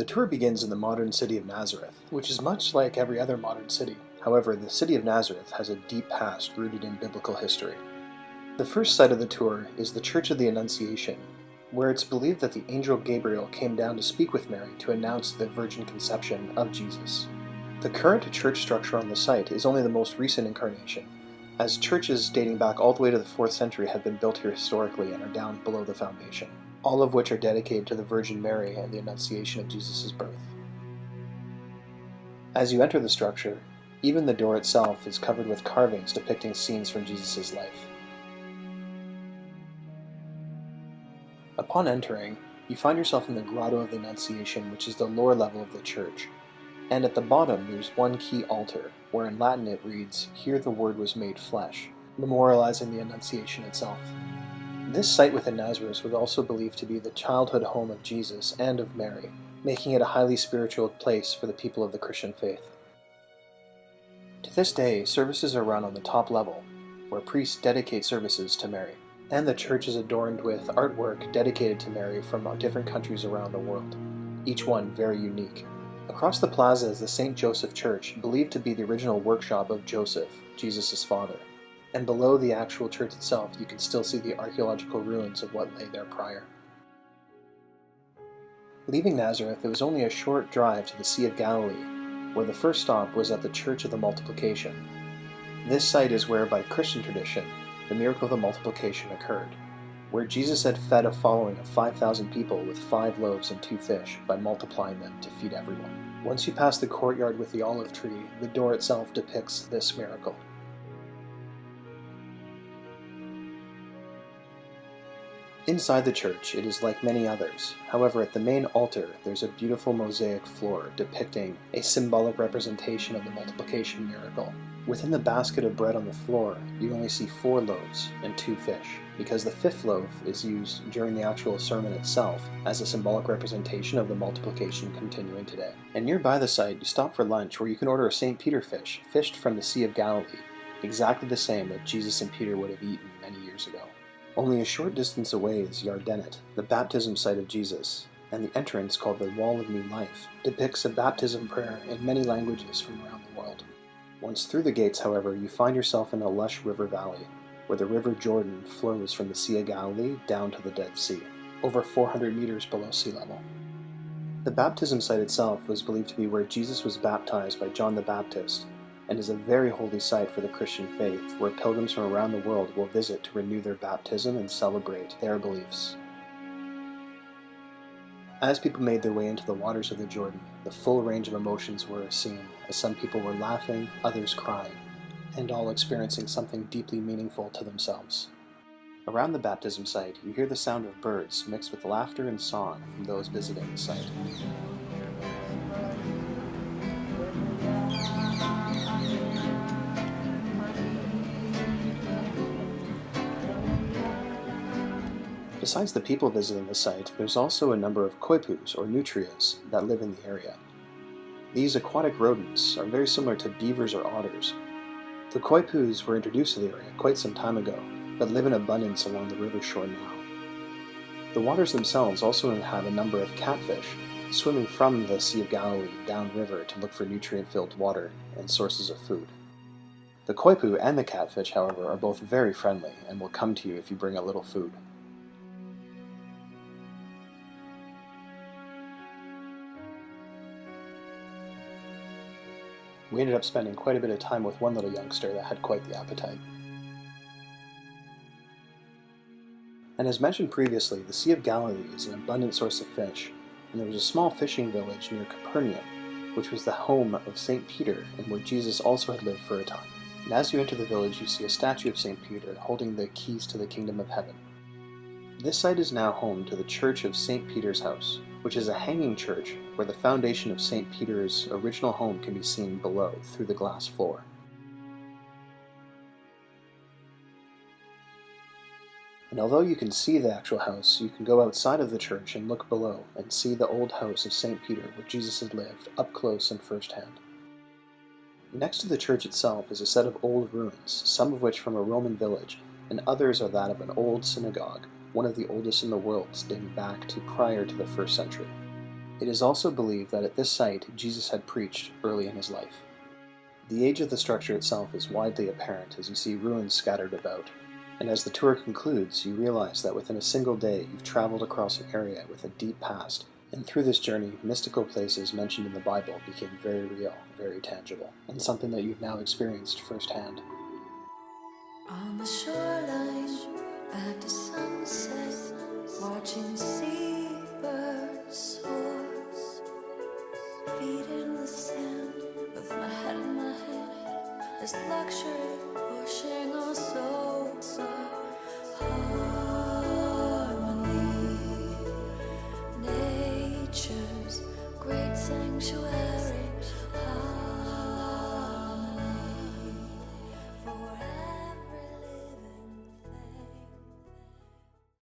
tour begins in the modern city of Nazareth, which is much like every other modern city. However, the city of Nazareth has a deep past rooted in biblical history. The first site of the tour is the Church of the Annunciation, where it's believed that the angel Gabriel came down to speak with Mary to announce the virgin conception of Jesus. The current church structure on the site is only the most recent incarnation, as churches dating back all the way to the 4th century have been built here historically and are down below the foundation, all of which are dedicated to the Virgin Mary and the Annunciation of Jesus' birth. As you enter the structure, even the door itself is covered with carvings depicting scenes from Jesus' life. Upon entering, you find yourself in the Grotto of the Annunciation, which is the lower level of the church, and at the bottom there's one key altar, where in Latin it reads, "Here the Word was made flesh," memorializing the Annunciation itself. This site within Nazareth was also believed to be the childhood home of Jesus and of Mary, making it a highly spiritual place for the people of the Christian faith. To this day, services are run on the top level, where priests dedicate services to Mary, and the church is adorned with artwork dedicated to Mary from different countries around the world, each one very unique. Across the plaza is the St. Joseph Church, believed to be the original workshop of Joseph, Jesus' father. And below the actual church itself, you can still see the archaeological ruins of what lay there prior. Leaving Nazareth, it was only a short drive to the Sea of Galilee, where the first stop was at the Church of the Multiplication. This site is where, by Christian tradition, the miracle of the multiplication occurred, where Jesus had fed a following of 5,000 people with 5 loaves and 2 fish by multiplying them to feed everyone. Once you pass the courtyard with the olive tree, the door itself depicts this miracle. Inside the church, it is like many others. However, at the main altar, there's a beautiful mosaic floor depicting a symbolic representation of the multiplication miracle. Within the basket of bread on the floor, you only see 4 loaves and 2 fish, because the 5th loaf is used during the actual sermon itself as a symbolic representation of the multiplication continuing today. And nearby the site, you stop for lunch where you can order a St. Peter fish, fished from the Sea of Galilee, exactly the same that Jesus and Peter would have eaten many years ago. Only a short distance away is Yardenit, the baptism site of Jesus, and the entrance, called the Wall of New Life, depicts a baptism prayer in many languages from around the world. Once through the gates, however, you find yourself in a lush river valley, where the River Jordan flows from the Sea of Galilee down to the Dead Sea, over 400 meters below sea level. The baptism site itself was believed to be where Jesus was baptized by John the Baptist, and is a very holy site for the Christian faith, where pilgrims from around the world will visit to renew their baptism and celebrate their beliefs. As people made their way into the waters of the Jordan, the full range of emotions were seen, as some people were laughing, others crying, and all experiencing something deeply meaningful to themselves. Around the baptism site, you hear the sound of birds mixed with laughter and song from those visiting the site. Besides the people visiting the site, there's also a number of koipus, or nutrias, that live in the area. These aquatic rodents are very similar to beavers or otters. The koipus were introduced to the area quite some time ago, but live in abundance along the river shore now. The waters themselves also have a number of catfish, swimming from the Sea of Galilee downriver to look for nutrient-filled water and sources of food. The koipu and the catfish, however, are both very friendly and will come to you if you bring a little food. We ended up spending quite a bit of time with one little youngster that had quite the appetite. And as mentioned previously, the Sea of Galilee is an abundant source of fish, and there was a small fishing village near Capernaum, which was the home of St. Peter and where Jesus also had lived for a time. And as you enter the village, you see a statue of St. Peter holding the keys to the kingdom of heaven. This site is now home to the Church of St. Peter's House, which is a hanging church where the foundation of St. Peter's original home can be seen below through the glass floor. And although you can see the actual house, you can go outside of the church and look below and see the old house of St. Peter where Jesus had lived up close and firsthand. Next to the church itself is a set of old ruins, some of which from a Roman village, and others are that of an old synagogue, one of the oldest in the world, dating back to prior to the 1st century. It is also believed that at this site Jesus had preached early in his life. The age of the structure itself is widely apparent as you see ruins scattered about, and as the tour concludes, you realize that within a single day you've traveled across an area with a deep past, and through this journey, mystical places mentioned in the Bible became very real, very tangible, and something that you've now experienced firsthand. On the shoreline, after sunset, watching the sea